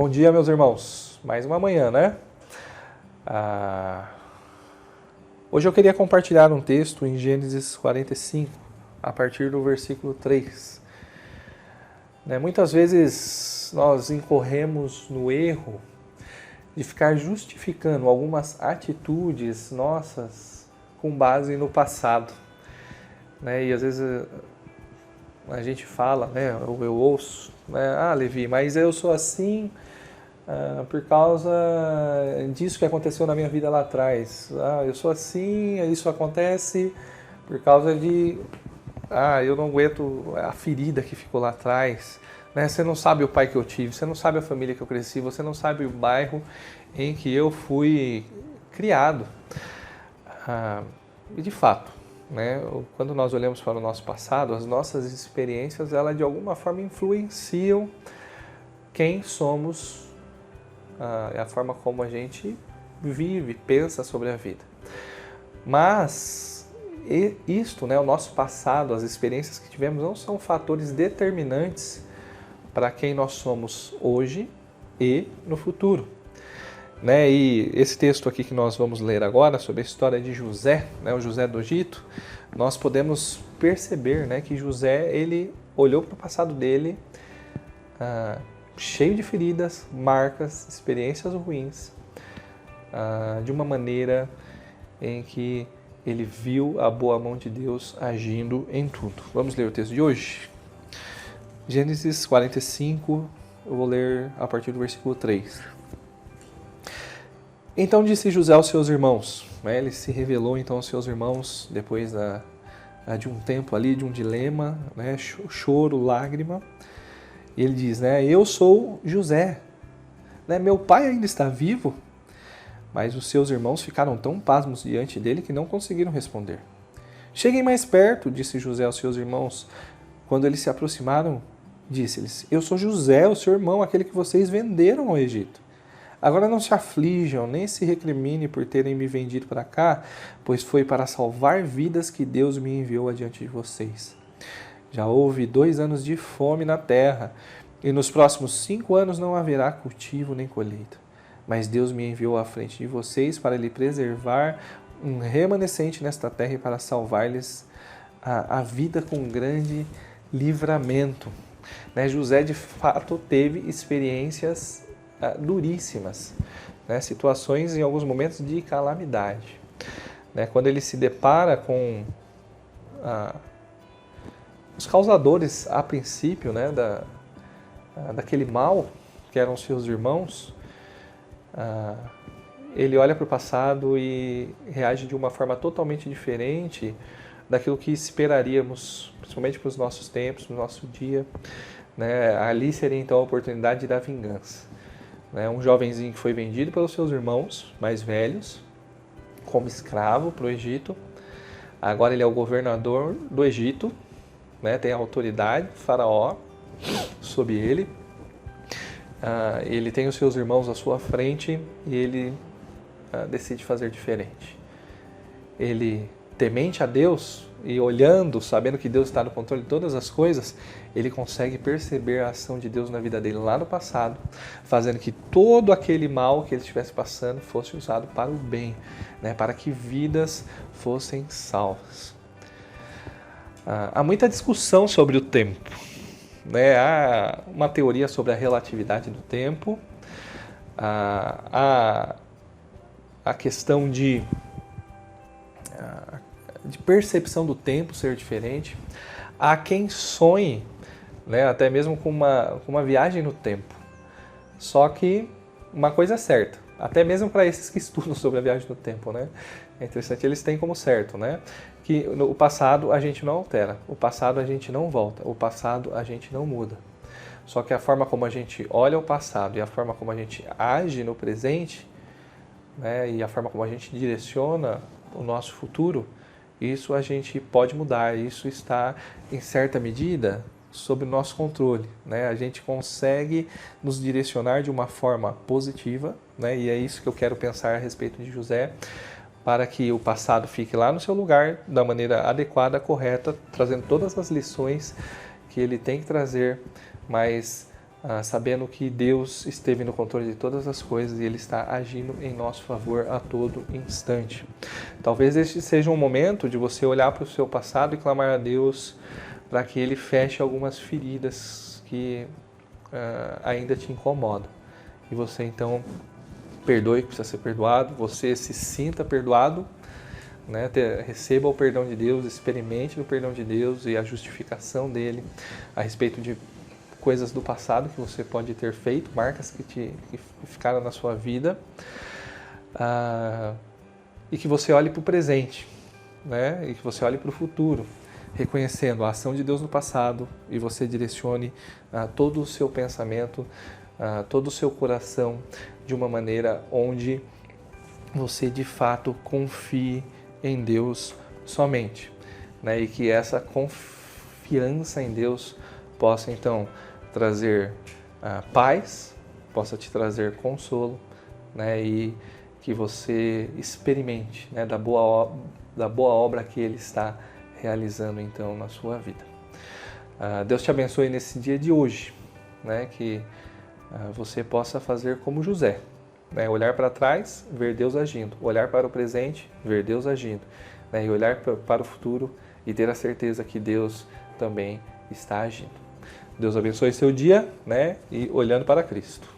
Bom dia, meus irmãos. Mais uma manhã, né? Hoje eu queria compartilhar um texto em Gênesis 45, a partir do versículo 3. Muitas vezes nós incorremos no erro de ficar justificando algumas atitudes nossas com base no passado. E às vezes a gente fala, ou eu ouço, Levi, mas eu sou assim por causa disso que aconteceu na minha vida lá atrás. Eu sou assim, isso acontece por causa de... eu não aguento a ferida que ficou lá atrás. Você não sabe o pai que eu tive, você não sabe a família que eu cresci, você não sabe o bairro em que eu fui criado. E de fato, quando nós olhamos para o nosso passado, as nossas experiências, elas de alguma forma influenciam quem somos, a forma como a gente vive, pensa sobre a vida. Mas isto, o nosso passado, as experiências que tivemos, não são fatores determinantes para quem nós somos hoje e no futuro. E esse texto aqui que nós vamos ler agora, sobre a história de José, o José do Egito, nós podemos perceber que José, ele olhou para o passado dele, cheio de feridas, marcas, experiências ruins, de uma maneira em que ele viu a boa mão de Deus agindo em tudo. Vamos ler o texto de hoje? Gênesis 45, eu vou ler a partir do versículo 3. Então disse José aos seus irmãos, ele se revelou então aos seus irmãos depois de um tempo ali, de um dilema, choro, lágrima. Ele diz, eu sou José, meu pai ainda está vivo? Mas os seus irmãos ficaram tão pasmos diante dele que não conseguiram responder. Cheguem mais perto, disse José aos seus irmãos. Quando eles se aproximaram, disse-lhes, eu sou José, o seu irmão, aquele que vocês venderam ao Egito. Agora não se aflijam, nem se recrimine por terem me vendido para cá, pois foi para salvar vidas que Deus me enviou adiante de vocês. Já houve 2 anos de fome na terra, e nos próximos 5 anos não haverá cultivo nem colheita. Mas Deus me enviou à frente de vocês para lhe preservar um remanescente nesta terra e para salvar-lhes a vida com grande livramento. José, de fato, teve experiências duríssimas, situações em alguns momentos de calamidade. Quando ele se depara com os causadores, a princípio, daquele mal que eram seus irmãos, ele olha para o passado e reage de uma forma totalmente diferente daquilo que esperaríamos, principalmente para os nossos tempos, no nosso dia. Ali seria então a oportunidade da vingança. Um jovenzinho que foi vendido pelos seus irmãos mais velhos como escravo para o Egito. Agora ele é o governador do Egito, tem a autoridade, faraó, sob ele. Ele tem os seus irmãos à sua frente e ele decide fazer diferente. Ele, temente a Deus e olhando, sabendo que Deus está no controle de todas as coisas, ele consegue perceber a ação de Deus na vida dele lá no passado, fazendo que todo aquele mal que ele estivesse passando fosse usado para o bem, para que vidas fossem salvas. Há muita discussão sobre o tempo. Há uma teoria sobre a relatividade do tempo, há a questão de percepção do tempo ser diferente. Há quem sonhe, até mesmo com uma viagem no tempo. Só que uma coisa é certa, até mesmo para esses que estudam sobre a viagem no tempo, é interessante, eles têm como certo, que o passado a gente não altera, o passado a gente não volta, o passado a gente não muda. Só que a forma como a gente olha o passado e a forma como a gente age no presente, e a forma como a gente direciona o nosso futuro, isso a gente pode mudar, isso está, em certa medida, sob o nosso controle. A gente consegue nos direcionar de uma forma positiva, e é isso que eu quero pensar a respeito de José, para que o passado fique lá no seu lugar, da maneira adequada, correta, trazendo todas as lições que ele tem que trazer, mas sabendo que Deus esteve no controle de todas as coisas e Ele está agindo em nosso favor a todo instante. Talvez este seja um momento de você olhar para o seu passado e clamar a Deus para que Ele feche algumas feridas que ainda te incomodam. E você então perdoe o que precisa ser perdoado, você se sinta perdoado, né? Receba o perdão de Deus, experimente o perdão de Deus e a justificação dele a respeito de coisas do passado que você pode ter feito, marcas que ficaram na sua vida, e que você olhe para o presente, né? E que você olhe para o futuro, reconhecendo a ação de Deus no passado e você direcione todo o seu pensamento, todo o seu coração de uma maneira onde você de fato confie em Deus somente, né? E que essa confiança em Deus possa então trazer paz, possa te trazer consolo, né? E que você experimente, né, da boa obra que Ele está realizando então na sua vida. Deus te abençoe nesse dia de hoje, né? Que você possa fazer como José, né? Olhar para trás, ver Deus agindo, olhar para o presente, ver Deus agindo, né? E olhar para o futuro e ter a certeza que Deus também está agindo. Deus abençoe seu dia, né? E olhando para Cristo.